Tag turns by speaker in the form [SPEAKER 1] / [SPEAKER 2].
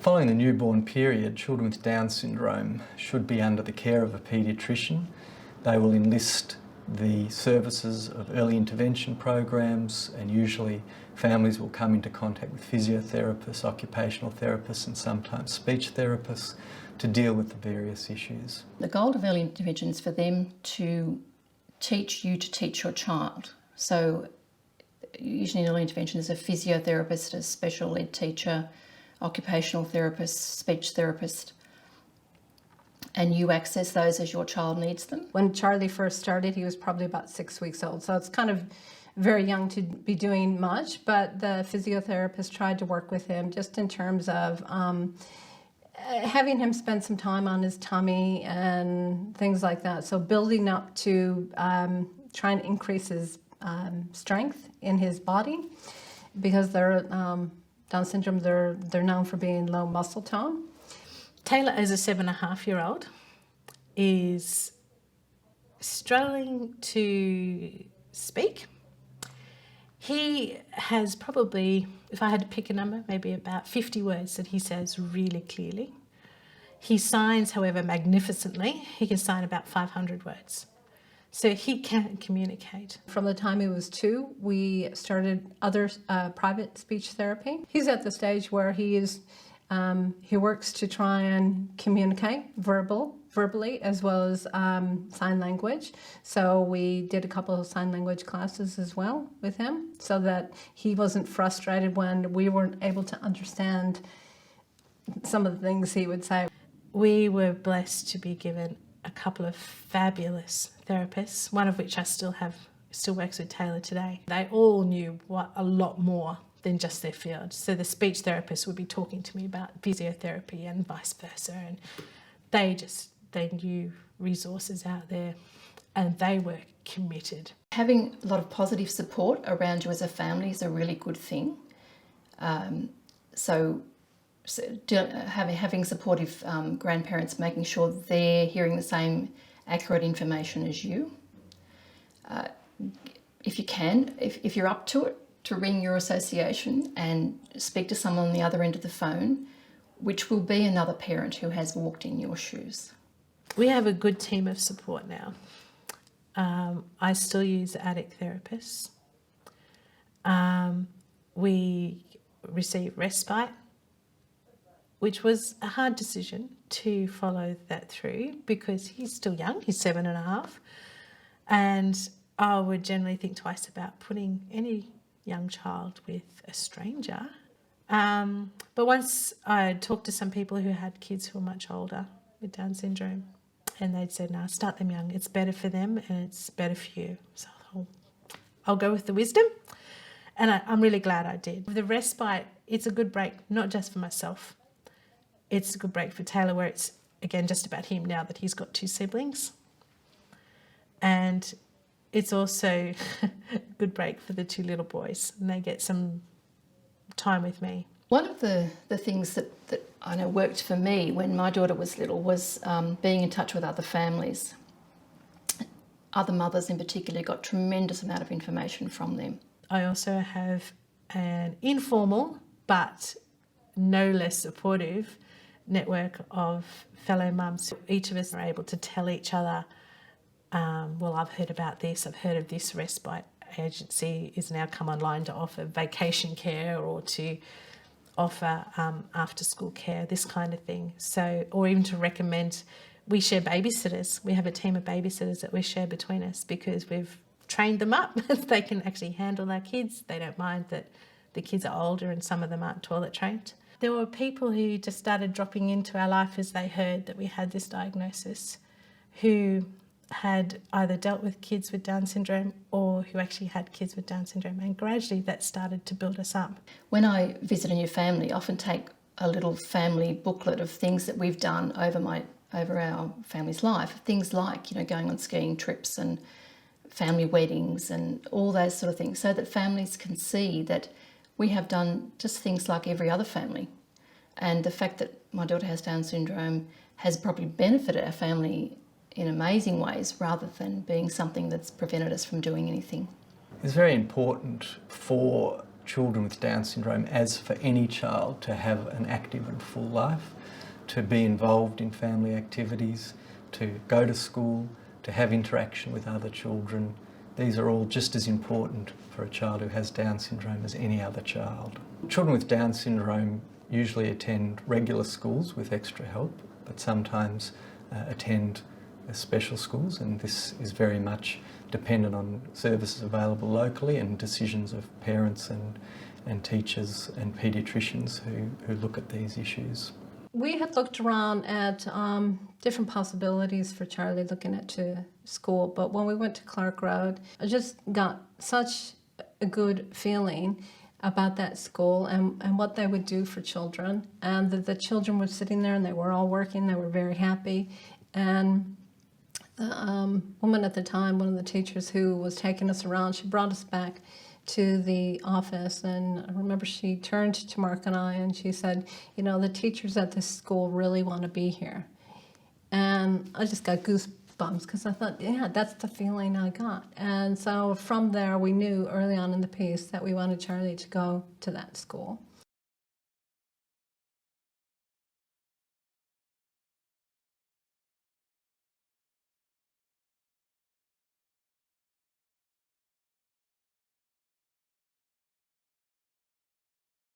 [SPEAKER 1] Following the newborn period, children with Down syndrome should be under the care of a paediatrician. They will enlist the services of early intervention programs, and usually families will come into contact with physiotherapists, occupational therapists and sometimes speech therapists to deal with the various issues.
[SPEAKER 2] The goal of early intervention is for them to teach you to teach your child. So usually in early intervention there's a physiotherapist, a special ed teacher, occupational therapist, speech therapist, and you access those as your child needs them.
[SPEAKER 3] When Charlie first started, he was probably about 6 weeks old, so it's kind of very young to be doing much, but the physiotherapist tried to work with him just in terms of having him spend some time on his tummy and things like that. So building up to try and increase his strength in his body, because they're Down syndrome, they're known for being low muscle tone.
[SPEAKER 4] Taylor, as a 7.5-year-old, is struggling to speak. He has probably, if I had to pick a number, maybe about 50 words that he says really clearly. He signs, however, magnificently. He can sign about 500 words. So he can communicate.
[SPEAKER 3] From the time he was 2, we started other private speech therapy. He's at the stage where he works to try and communicate verbally as well as sign language. So we did a couple of sign language classes as well with him, so that he wasn't frustrated when we weren't able to understand some of the things he would say.
[SPEAKER 4] We were blessed to be given a couple of fabulous therapists, one of which I still works with Taylor today. They all knew a lot more than just their field. So the speech therapist would be talking to me about physiotherapy and vice versa, and they knew resources out there, and they were committed.
[SPEAKER 2] Having a lot of positive support around you as a family is a really good thing. Having supportive grandparents, making sure they're hearing the same accurate information as you. If you can, if you're up to it, to ring your association and speak to someone on the other end of the phone, which will be another parent who has walked in your shoes.
[SPEAKER 4] We have a good team of support now. I still use addict therapists. We receive respite, which was a hard decision to follow that through because he's still young, he's 7.5, and I would generally think twice about putting any young child with a stranger. But once I talked to some people who had kids who were much older with Down syndrome, and they'd said, no, start them young, it's better for them and it's better for you. So I'll go with the wisdom, and I'm really glad I did. The respite, it's a good break, not just for myself. It's a good break for Taylor, where it's, again, just about him now that he's got 2 siblings. And it's also a good break for the 2 little boys, and they get some time with me.
[SPEAKER 2] One of the things that I know worked for me when my daughter was little was being in touch with other families. Other mothers in particular got tremendous amount of information from them.
[SPEAKER 4] I also have an informal but no less supportive network of fellow mums. Each of us are able to tell each other, well, I've heard about this, I've heard of this respite agency is now come online to offer vacation care or to offer after school care, this kind of thing. So, or even to recommend, we share babysitters. We have a team of babysitters that we share between us because we've trained them up. They can actually handle our kids. They don't mind that the kids are older and some of them aren't toilet trained. There were people who just started dropping into our life as they heard that we had this diagnosis, who had either dealt with kids with Down syndrome or who actually had kids with Down syndrome, and gradually that started to build us up. When
[SPEAKER 2] I visit a new family, I often take a little family booklet of things that we've done over our family's life, things like, going on skiing trips and family weddings and all those sort of things, so that families can see that we have done just things like every other family. And the fact that my daughter has Down syndrome has probably benefited our family in amazing ways rather than being something that's prevented us from doing anything.
[SPEAKER 1] It's very important for children with Down syndrome, as for any child, to have an active and full life, to be involved in family activities, to go to school, to have interaction with other children. These are all just as important for a child who has Down syndrome as any other child. Children with Down syndrome usually attend regular schools with extra help, but sometimes attend special schools, and this is very much dependent on services available locally and decisions of parents and teachers and paediatricians who look at these issues.
[SPEAKER 3] We had looked around at different possibilities for Charlie looking at to school, but when we went to Clark Road, I just got such a good feeling about that school and what they would do for children, and the children were sitting there and they were all working, they were very happy. And the woman at the time, one of the teachers who was taking us around, she brought us back to the office, and I remember she turned to Mark and I and she said, you know, the teachers at this school really want to be here. And I just got goosebumps because I thought, yeah, that's the feeling I got. And so from there we knew early on in the piece that we wanted Charlie to go to that school.